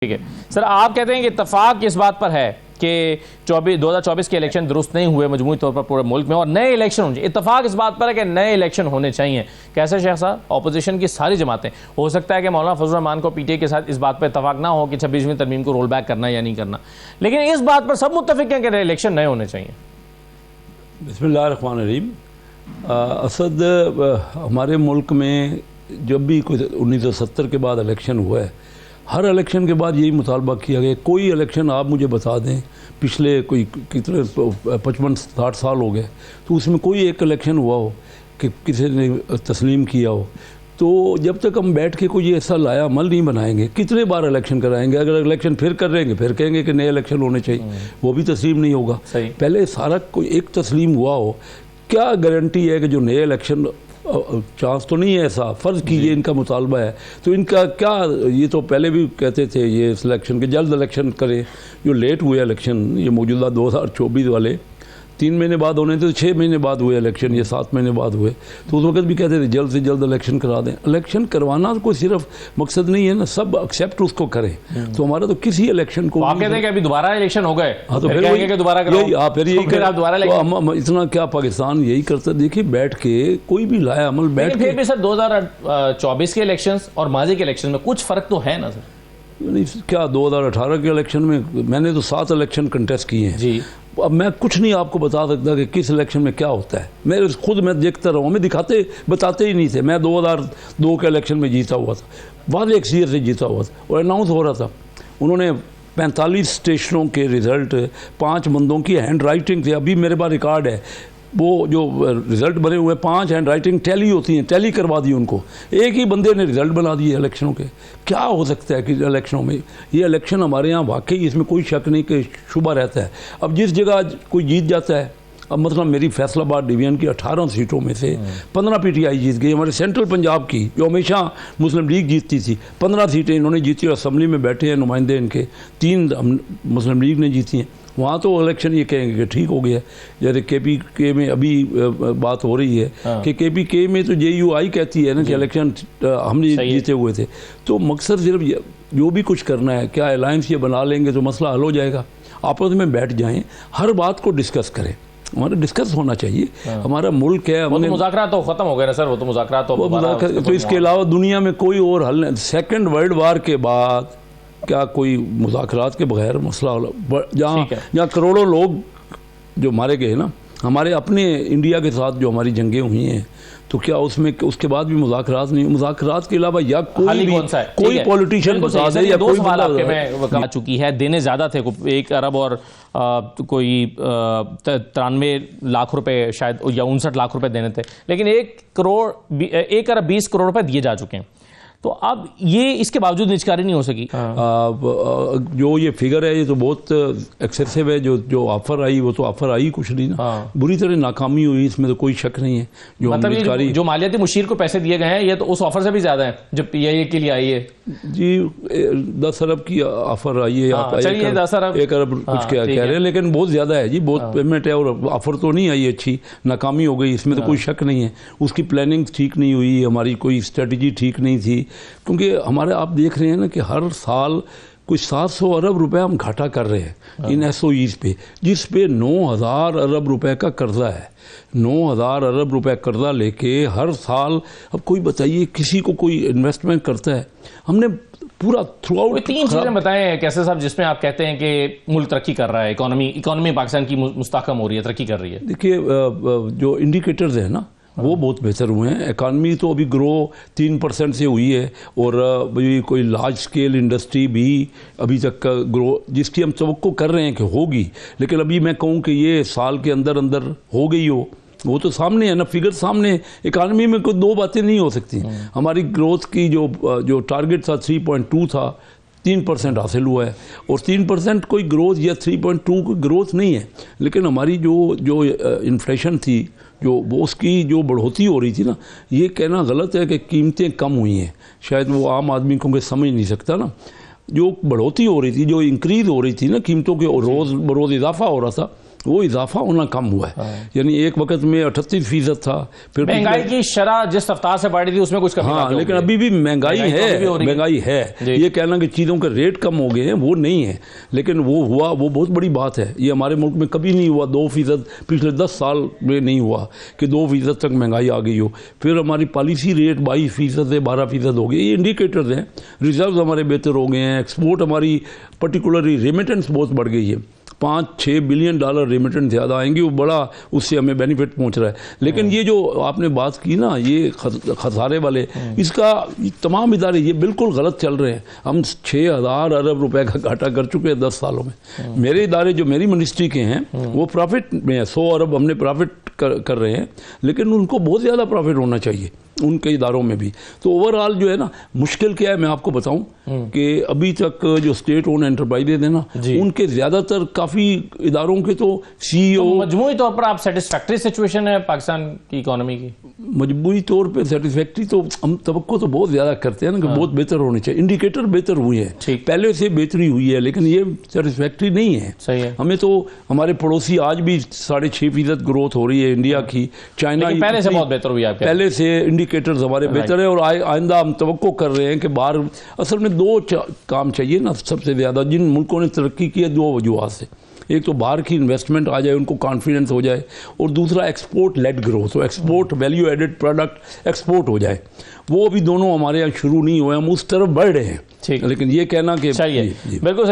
ठीक है सर, आप कहते हैं कि इत्तेफाक इस बात पर है कि 2024 के इलेक्शन दुरुस्त नहीं हुए मजमूई तौर पर पूरे मुल्क में और नए इलेक्शन होने चाहिए। इत्तेफाक इस बात पर है कि नए इलेक्शन होने चाहिए। कैसे शेख साहब, ऑपोजिशन की सारी जमातें, हो सकता है कि मौलाना फजल रहमान को पीटीआई के साथ इस बात पर इत्तेफाक ना हो कि 26वीं तरमीम को रोल बैक करना या नहीं करना, लेकिन इस बात पर सब मुत्तफिक हैं कि नए इलेक्शन नए होने चाहिए। बिस्मिल्लाहिर्रहमानिर्रहीम। असद, हमारे मुल्क में जब भी कोई 1970 के बाद इलेक्शन हुआ है, हर इलेक्शन के बाद यही मुतालबा किया गया। कोई इलेक्शन आप मुझे बता दें पिछले कोई कितने 55-60 साल हो गए तो उसमें कोई एक इलेक्शन हुआ हो कि किसी ने तस्लीम किया हो। तो जब तक हम बैठ के कोई ऐसा लाया अमल नहीं बनाएंगे, कितने बार इलेक्शन कराएंगे? अगर इलेक्शन फिर कर रहेंगे फिर कहेंगे कि नए इलेक्शन होने चाहिए, वो भी तस्लीम नहीं होगा। पहले सारा कोई एक तस्लीम हुआ हो। क्या गारंटी है कि जो नए इलेक्शन, चांस तो नहीं है ऐसा, फ़र्ज़ कीजिए इनका मुतालबा है तो इनका क्या, ये तो पहले भी कहते थे ये इलेक्शन के जल्द इलेक्शन करें। जो लेट हुए इलेक्शन, ये मौजूदा 2024 वाले 3 महीने बाद होने थे, तो 6 महीने बाद हुए इलेक्शन, ये 7 महीने बाद हुए, तो उस वक्त भी कहते थे जल्द से जल्द इलेक्शन करा दें। इलेक्शन करवाना कोई सिर्फ मकसद नहीं है ना, सब एक्सेप्ट उसको करें। तो हमारा तो किसी इलेक्शन को आप कहते हैं कि अभी दोबारा इलेक्शन हो गए, हाँ, तो फिर फिर यही दोबारा हम इतना क्या पाकिस्तान यही करता। देखिए बैठ के कोई भी लाया अमल बैठ के। फिर भी सर 2024 के इलेक्शन और माजी के इलेक्शन में कुछ फर्क तो है ना सर? क्या 2018 के इलेक्शन में मैंने तो 7 इलेक्शन कंटेस्ट किए हैं जी। अब मैं कुछ नहीं आपको बता सकता कि किस इलेक्शन में क्या होता है। मैं देखता रहा हूँ, मैं बताते ही नहीं थे। मैं 2002 के इलेक्शन में जीता हुआ था, वादे अक्सरियत से जीता हुआ था और अनाउंस हो रहा था। उन्होंने 45 स्टेशनों के रिज़ल्ट 5 बंदों की हैंड राइटिंग थे, अभी मेरे पास रिकॉर्ड है। वो जो रिज़ल्ट बने हुए 5 हैंड राइटिंग टैली होती हैं, टैली करवा दी उनको। एक ही बंदे ने रिज़ल्ट बना दिए इलेक्शनों के। क्या हो सकता है कि इलेक्शनों में, ये इलेक्शन हमारे यहाँ वाकई इसमें कोई शक नहीं कि शुबा रहता है। अब जिस जगह कोई जीत जाता है, अब मतलब मेरी फैसलाबाद डिवीज़न की 18 सीटों में से 15 पीटीआई जीत गई। हमारे सेंट्रल पंजाब की जो हमेशा मुस्लिम लीग जीतती थी, 15 सीटें इन्होंने जीती और असम्बली में बैठे हैं नुमाइंदे इनके, 3 मुस्लिम लीग ने जीती हैं। वहाँ तो इलेक्शन ये कहेंगे कि ठीक हो गया। जैसे KPK में अभी बात हो रही है कि KPK में तो JUI कहती है ना कि इलेक्शन हमने जीते हुए थे। तो मकसद सिर्फ जो भी कुछ करना है, क्या अलायंस ये बना लेंगे तो मसला हल हो जाएगा। आपस में बैठ जाएं, हर बात को डिस्कस करें। हमारा डिस्कस होना चाहिए। हमारा मुल्क है, वो तो मुज़ाकरात तो ख़त्म हो गए ना सर, वो तो मुज़ाकरात तो इसके अलावा दुनिया में कोई और हल नहीं। सेकेंड वर्ल्ड वार के बाद क्या कोई मुज़ाकरात के बगैर मसला जहाँ करोड़ों लोग जो मारे गए ना, हमारे अपने इंडिया के साथ जो हमारी जंगें हुई हैं, तो क्या उसमें उसके बाद भी मुज़ाकरात नहीं? मुज़ाकरात के अलावा या कोई पॉलिटिशियन बता दे या कोई आ चुकी है। देने ज़्यादा थे, 1 अरब और कोई 93 लाख रुपए शायद या 59 लाख रुपए देने थे, लेकिन 1 अरब 20 करोड़ रुपए दिए जा चुके हैं। तो अब ये इसके बावजूद निष्कारी नहीं हो सकी। जो ये फिगर है ये तो बहुत एक्सेसिव है। जो ऑफर आई वो तो ऑफर आई कुछ नहीं ना, बुरी तरह नाकामी हुई, इसमें तो कोई शक नहीं है। जो मतलब जो मालियाती मुशीर को पैसे दिए गए हैं ये तो उस ऑफर से भी ज्यादा है जो PIA के लिए आई है जी। 10 अरब की ऑफर आई है, 1 अरब कुछ क्या कह रहे हैं, लेकिन बहुत ज्यादा है जी, बहुत पेमेंट है। और ऑफर तो नहीं आई अच्छी, नाकामी हो गई, इसमें तो कोई शक नहीं है। उसकी प्लानिंग ठीक नहीं हुई, हमारी कोई स्ट्रेटजी ठीक नहीं थी। क्योंकि हमारे आप देख रहे हैं ना कि हर साल कुछ 700 अरब रुपए हम घाटा कर रहे हैं इन SOEs पे, जिस पे 9000 अरब रुपए का कर्जा है। 9000 अरब रुपए कर्जा लेके हर साल, अब कोई बताइए किसी को कोई इन्वेस्टमेंट करता है? हमने पूरा थ्रू आउट 3 चीजें बताएं कैसे साहब जिसमें आप कहते हैं कि मुल्क तरक्की कर रहा है, इकोनॉमी पाकिस्तान की मुस्तहकम हो रही है, तरक्की कर रही है। देखिए जो इंडिकेटर्स है ना वो बहुत बेहतर हुए हैं। इकानमी तो अभी ग्रो 3% से हुई है और अभी कोई लार्ज स्केल इंडस्ट्री भी अभी तक का ग्रो जिसकी हम तवक्को कर रहे हैं कि होगी, लेकिन अभी मैं कहूँ कि ये साल के अंदर अंदर हो गई हो, वो तो सामने है ना, फिगर सामने। इकानमी में कोई 2 बातें नहीं हो सकती। हमारी ग्रोथ की जो टारगेट था 3.2 था, 3% हासिल हुआ है। और 3% कोई ग्रोथ या 3.2 कोई ग्रोथ नहीं है, लेकिन हमारी जो इन्फ्लेशन थी, जो वो उसकी जो बढ़ोतरी हो रही थी ना, ये कहना गलत है कि कीमतें कम हुई हैं। शायद वो आम आदमी को समझ नहीं सकता ना। जो बढ़ोतरी हो रही थी, जो इंक्रीज़ हो रही थी ना कीमतों के, रोज़ बरोज़ इजाफा हो रहा था, वो इजाफा होना कम हुआ है। यानी एक वक्त में 38% था, फिर महंगाई की शरह जिस रफ्तार से बढ़ी थी उसमें कुछ कमी हाँ, लेकिन अभी भी महंगाई है। ये कहना कि चीज़ों के रेट कम हो गए हैं वो नहीं है, लेकिन वो हुआ, वो बहुत बड़ी बात है। ये हमारे मुल्क में कभी नहीं हुआ 2%, पिछले 10 साल में नहीं हुआ कि 2% तक महंगाई आ गई हो। फिर हमारी पॉलिसी रेट 22% से 12% हो गए। ये इंडिकेटर्स हैं। रिजर्व हमारे बेहतर हो गए हैं। एक्सपोर्ट हमारी पर्टिकुलरली रेमिटेंस बहुत बढ़ गई है। 5-6 बिलियन डॉलर रेमिटेंस ज़्यादा आएंगे, वो बड़ा उससे हमें बेनिफिट पहुंच रहा है। लेकिन ये जो आपने बात की ना, ये खसारे वाले, इसका तमाम इदारे ये बिल्कुल गलत चल रहे हैं। हम 6,000 अरब रुपए का घाटा कर चुके हैं 10 सालों में। मेरे इदारे जो मेरी मिनिस्ट्री के हैं वो प्रॉफिट में है, 100 अरब हमने प्रॉफिट कर रहे हैं, लेकिन उनको बहुत ज़्यादा प्रॉफिट होना चाहिए उनके इदारों में भी। तो ओवरऑल जो है ना, मुश्किल क्या है मैं आपको बताऊं कि अभी तक जो स्टेट ओन एंटरप्राइजेज है ना, उनके ज़्यादातर काफ़ी इदारों के तो CEO मजमूई तौर पर आप सेटिस्फैक्ट्री सिचुएशन है पाकिस्तान की इकोनॉमी की? मजबूरी तौर पे सेटिस्फैक्ट्री तो हम तवक्को तो बहुत ज़्यादा करते हैं ना कि बहुत बेहतर होने चाहिए। इंडिकेटर बेहतर हुए हैं, पहले से बेहतरी हुई है, लेकिन ये सेटिस्फैक्ट्री नहीं है। सही है। हमें तो हमारे पड़ोसी आज भी 6.5% ग्रोथ हो रही है इंडिया की। चाइना पहले से बहुत बेहतर हुई है, पहले से इंडिकेटर्स हमारे बेहतर है। और आइंदा हम तवक्को कर रहे हैं कि बाहर असल में 2 काम चाहिए ना सबसे ज़्यादा, जिन मुल्कों ने तरक्की की है 2 वजूहात से। एक तो बाहर की इन्वेस्टमेंट आ जाए, उनको कॉन्फिडेंस हो जाए, और दूसरा एक्सपोर्ट लेड ग्रोथ, तो export value added product export हो जाए। वो अभी दोनों हमारे यहाँ शुरू नहीं हुए, हम उस तरफ बढ़ रहे हैं। ठीक, लेकिन ये कहना कि बिल्कुल सही।